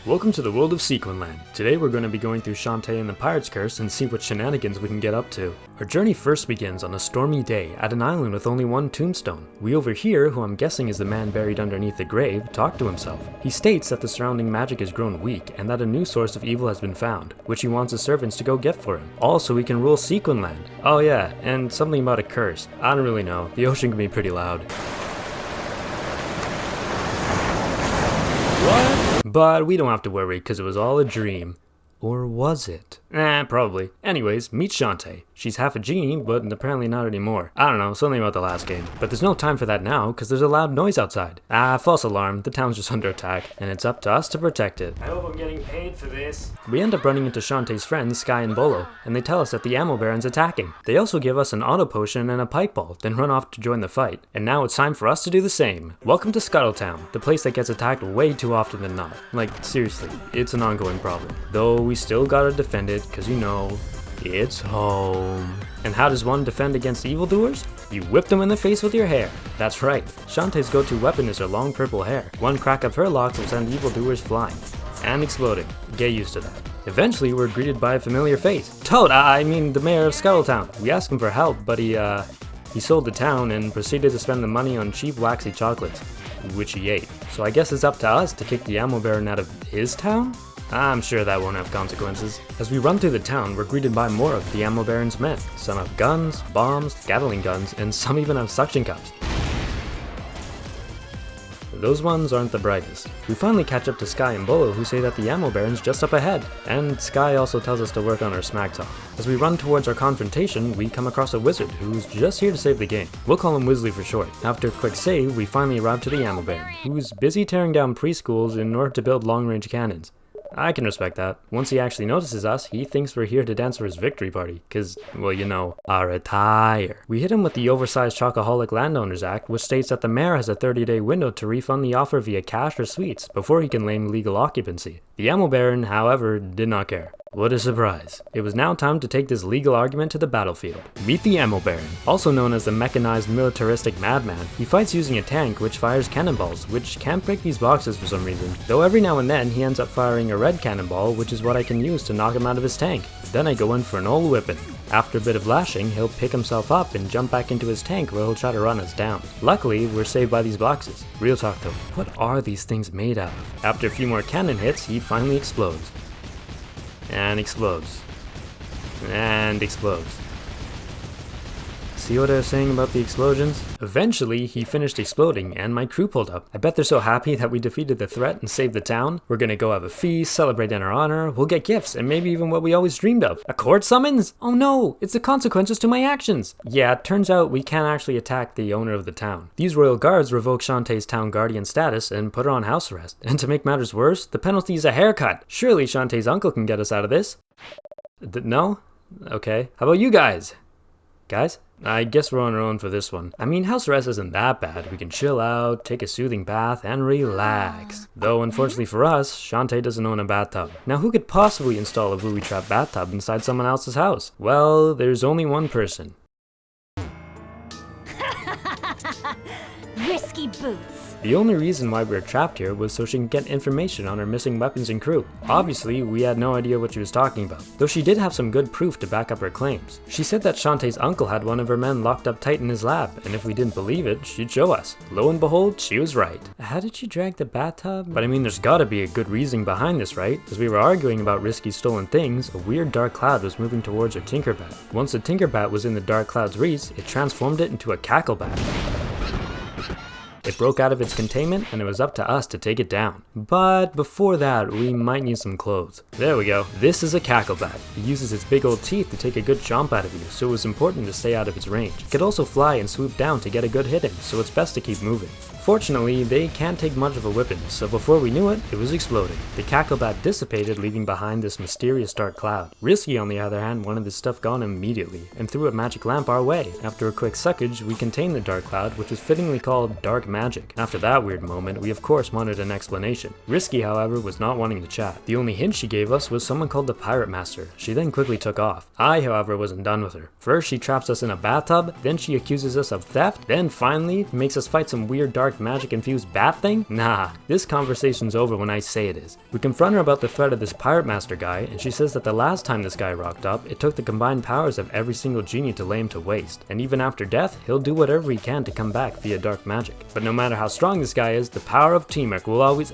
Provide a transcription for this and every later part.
Welcome to the world of Sequin Land. Today we're going to be going through Shantae and the Pirate's Curse and see what shenanigans we can get up to. Our journey first begins on a stormy day at an island with only one tombstone. We overhear, who I'm guessing is the man buried underneath the grave, talk to himself. He states that the surrounding magic has grown weak and that a new source of evil has been found, which he wants his servants to go get for him. Also, he can rule Sequin Land. Oh yeah, and something about a curse. I don't really know. The ocean can be pretty loud. What? But we don't have to worry because it was all a dream. Or was it? Probably. Anyways, meet Shantae. She's half a genie, but apparently not anymore. I don't know, something about the last game. But there's no time for that now, because there's a loud noise outside. False alarm, the town's just under attack, and it's up to us to protect it. I hope I'm getting paid for this. We end up running into Shantae's friends, Sky and Bolo, and they tell us that the Ammo Baron's attacking. They also give us an auto potion and a pipe ball, then run off to join the fight. And now it's time for us to do the same. Welcome to Scuttletown, the place that gets attacked way too often than not. Like, seriously, it's an ongoing problem. Though we still gotta defend it, cause you know, it's home. And how does one defend against evildoers? You whip them in the face with your hair. That's right, Shantae's go-to weapon is her long purple hair. One crack of her locks will send evildoers flying. And exploding. Get used to that. Eventually, we're greeted by a familiar face. Toad, I mean the mayor of Scuttletown. We asked him for help, but he sold the town and proceeded to spend the money on cheap waxy chocolates, which he ate. So I guess it's up to us to kick the Ammo Baron out of his town? I'm sure that won't have consequences. As we run through the town, we're greeted by more of the Ammo Baron's men. Some have guns, bombs, Gatling guns, and some even have suction cups. Those ones aren't the brightest. We finally catch up to Sky and Bolo, who say that the Ammo Baron's just up ahead, and Sky also tells us to work on our smack talk. As we run towards our confrontation, we come across a wizard who's just here to save the game. We'll call him Wisley for short. After a quick save, we finally arrive to the Ammo Baron, who's busy tearing down preschools in order to build long-range cannons. I can respect that. Once he actually notices us, he thinks we're here to dance for his victory party, cause, well, you know, our attire. We hit him with the Oversized Chocoholic Landowners Act, which states that the mayor has a 30-day window to refund the offer via cash or sweets before he can claim legal occupancy. The Ammo Baron, however, did not care. What a surprise. It was now time to take this legal argument to the battlefield. Meet the Ammo Baron. Also known as the mechanized militaristic madman, he fights using a tank which fires cannonballs, which can't break these boxes for some reason. Though every now and then he ends up firing a red cannonball, which is what I can use to knock him out of his tank. Then I go in for an old whipping. After a bit of lashing, he'll pick himself up and jump back into his tank where he'll try to run us down. Luckily, we're saved by these boxes. Real talk though, what are these things made out of? After a few more cannon hits, he finally explodes. And explodes. And explodes. See what I was saying about the explosions? Eventually, he finished exploding and my crew pulled up. I bet they're so happy that we defeated the threat and saved the town. We're gonna go have a feast, celebrate in our honor, we'll get gifts, and maybe even what we always dreamed of. A court summons? Oh no, it's the consequences to my actions. Yeah, it turns out we can't actually attack the owner of the town. These royal guards revoke Shantae's town guardian status and put her on house arrest. And to make matters worse, the penalty is a haircut. Surely Shantae's uncle can get us out of this. No? Okay. How about you guys? Guys? I guess we're on our own for this one. I mean, house arrest isn't that bad. We can chill out, take a soothing bath, and relax. Though, unfortunately for us, Shantae doesn't own a bathtub. Now, who could possibly install a booby-trap bathtub inside someone else's house? Well, there's only one person. Risky boots. The only reason why we were trapped here was so she can get information on her missing weapons and crew. Obviously, we had no idea what she was talking about, though she did have some good proof to back up her claims. She said that Shantae's uncle had one of her men locked up tight in his lab, and if we didn't believe it, she'd show us. Lo and behold, she was right. How did she drag the bathtub? But I mean, there's gotta be a good reasoning behind this, right? As we were arguing about risky stolen things, a weird dark cloud was moving towards her Tinkerbat. Once the Tinkerbat was in the dark cloud's reach, it transformed it into a cacklebat. It broke out of its containment and it was up to us to take it down. But before that, we might need some clothes. There we go. This is a cacklebat. It uses its big old teeth to take a good jump out of you, so it was important to stay out of its range. It could also fly and swoop down to get a good hit in, so it's best to keep moving. Fortunately, they can't take much of a whipping, so before we knew it, it was exploding. The cacklebat dissipated, leaving behind this mysterious dark cloud. Risky, on the other hand, wanted this stuff gone immediately, and threw a magic lamp our way. After a quick suckage, we contained the dark cloud, which was fittingly called Dark Magic. magic. After that weird moment, we of course wanted an explanation. Risky, however, was not wanting to chat. The only hint she gave us was someone called the Pirate Master. She then quickly took off. I, however, wasn't done with her. First, she traps us in a bathtub, then she accuses us of theft, then finally makes us fight some weird dark magic infused bat thing? Nah, this conversation's over when I say it is. We confront her about the threat of this Pirate Master guy, and she says that the last time this guy rocked up, it took the combined powers of every single genie to lay him to waste. And even after death, he'll do whatever he can to come back via dark magic. But no matter how strong this guy is, the power of teamwork will always—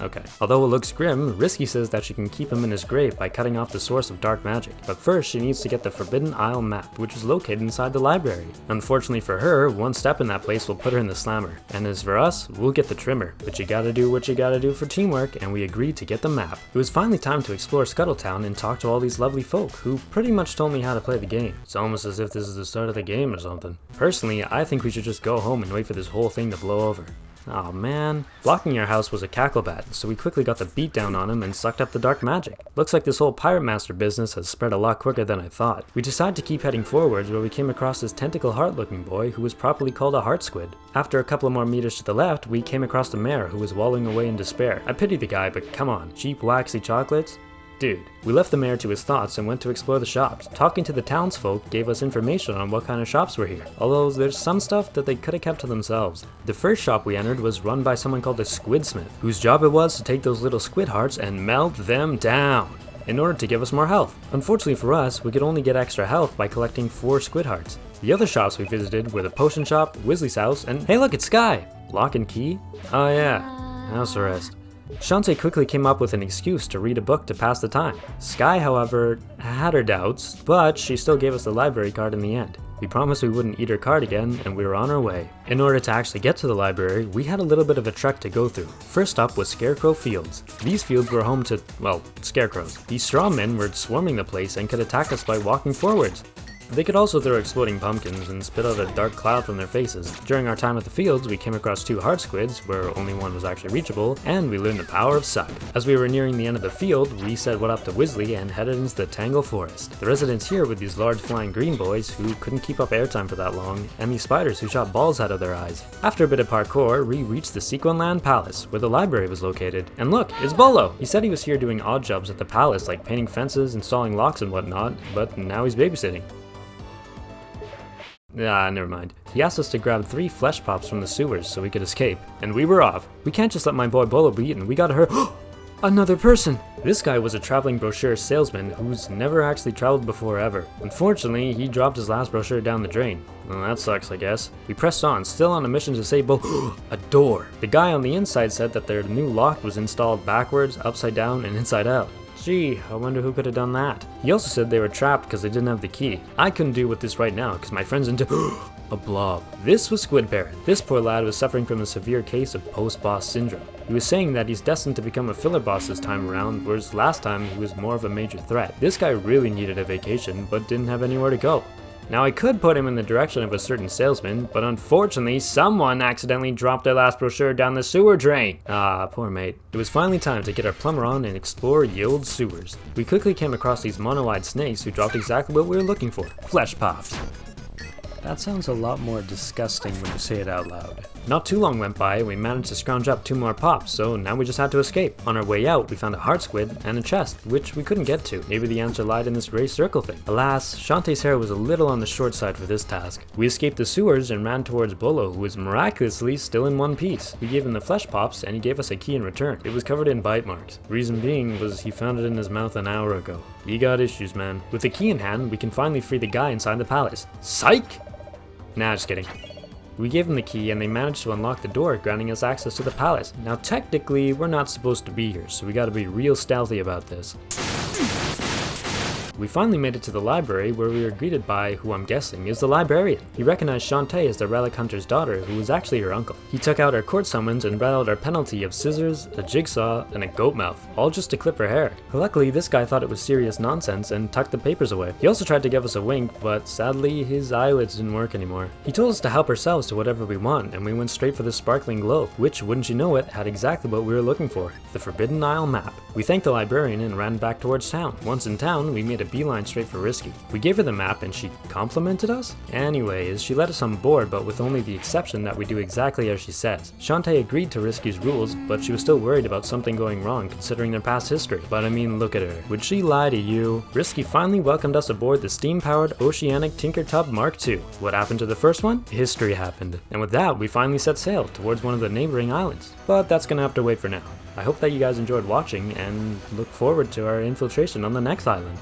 okay. Although it looks grim, Risky says that she can keep him in his grave by cutting off the source of dark magic. But first, she needs to get the Forbidden Isle map, which is located inside the library. Unfortunately for her, one step in that place will put her in the slammer. And as for us, we'll get the trimmer. But you gotta do what you gotta do for teamwork, and we agreed to get the map. It was finally time to explore Scuttletown and talk to all these lovely folk, who pretty much told me how to play the game. It's almost as if this is the start of the game or something. Personally, I think we should just go home and wait for this whole thing to blow over. Aw man. Blocking our house was a cacklebat, so we quickly got the beat down on him and sucked up the dark magic. Looks like this whole Pirate Master business has spread a lot quicker than I thought. We decided to keep heading forwards where we came across this tentacle heart looking boy who was properly called a heart squid. After a couple of more meters to the left, we came across the mayor who was wallowing away in despair. I pity the guy, but come on, cheap waxy chocolates? Dude. We left the mayor to his thoughts and went to explore the shops. Talking to the townsfolk gave us information on what kind of shops were here, although there's some stuff that they could have kept to themselves. The first shop we entered was run by someone called the Squidsmith, whose job it was to take those little squid hearts and melt them down in order to give us more health. Unfortunately for us, we could only get extra health by collecting 4 squid hearts. The other shops we visited were the potion shop, Weasley's house, and hey look, it's Sky! Lock and key? Oh yeah, house arrest. Shantae quickly came up with an excuse to read a book to pass the time. Sky, however, had her doubts, but she still gave us the library card in the end. We promised we wouldn't eat her card again, and we were on our way. In order to actually get to the library, we had a little bit of a trek to go through. First up was Scarecrow Fields. These fields were home to, well, scarecrows. These straw men were swarming the place and could attack us by walking forwards. They could also throw exploding pumpkins and spit out a dark cloud from their faces. During our time at the fields, we came across 2 heart squids, where only one was actually reachable, and we learned the power of suck. As we were nearing the end of the field, we said what up to Weasley and headed into the Tangle Forest. The residents here were these large flying green boys who couldn't keep up airtime for that long, and these spiders who shot balls out of their eyes. After a bit of parkour, we reached the Sequin Land Palace, where the library was located. And look, it's Bolo! He said he was here doing odd jobs at the palace, like painting fences, installing locks and whatnot, but now he's babysitting. Never mind. He asked us to grab 3 flesh pops from the sewers so we could escape, and we were off. We can't just let my boy Bolo be eaten, we gotta hurt— Another person! This guy was a traveling brochure salesman who's never actually traveled before ever. Unfortunately, he dropped his last brochure down the drain. Well, that sucks, I guess. We pressed on, still on a mission to save Bolo— A door! The guy on the inside said that their new lock was installed backwards, upside down, and inside out. Gee, I wonder who could have done that. He also said they were trapped because they didn't have the key. I couldn't deal with this right now because my friend's into a blob. This was Squid Baron. This poor lad was suffering from a severe case of post-boss syndrome. He was saying that he's destined to become a filler boss this time around, whereas last time he was more of a major threat. This guy really needed a vacation, but didn't have anywhere to go. Now I could put him in the direction of a certain salesman, but unfortunately someone accidentally dropped their last brochure down the sewer drain. Poor mate. It was finally time to get our plumber on and explore ye old sewers. We quickly came across these mono-eyed snakes who dropped exactly what we were looking for— flesh pops. That sounds a lot more disgusting when you say it out loud. Not too long went by and we managed to scrounge up 2 more pops, so now we just had to escape. On our way out, we found a heart squid and a chest, which we couldn't get to. Maybe the answer lied in this gray circle thing. Alas, Shantae's hair was a little on the short side for this task. We escaped the sewers and ran towards Bolo, who was miraculously still in one piece. We gave him the flesh pops and he gave us a key in return. It was covered in bite marks. Reason being was he found it in his mouth an hour ago. He got issues, man. With the key in hand, we can finally free the guy inside the palace. Psych! Nah, just kidding. We gave them the key and they managed to unlock the door, granting us access to the palace. Now technically, we're not supposed to be here, so we gotta be real stealthy about this. We finally made it to the library where we were greeted by who I'm guessing is the librarian. He recognized Shantae as the relic hunter's daughter, who was actually her uncle. He took out our court summons and read out our penalty of scissors, a jigsaw, and a goat mouth, all just to clip her hair. Luckily, this guy thought it was serious nonsense and tucked the papers away. He also tried to give us a wink, but sadly his eyelids didn't work anymore. He told us to help ourselves to whatever we want, and we went straight for the sparkling globe, which, wouldn't you know it, had exactly what we were looking for— the Forbidden Isle map. We thanked the librarian and ran back towards town. Once in town, we made a a beeline straight for Risky. We gave her the map and she complimented us? Anyways, she let us on board, but with only the exception that we do exactly as she says. Shantae agreed to Risky's rules, but she was still worried about something going wrong considering their past history. But I mean, look at her. Would she lie to you? Risky finally welcomed us aboard the steam-powered Oceanic Tinker Tub Mark II. What happened to the first one? History happened. And with that, we finally set sail towards one of the neighboring islands. But that's gonna have to wait for now. I hope that you guys enjoyed watching and look forward to our infiltration on the next island.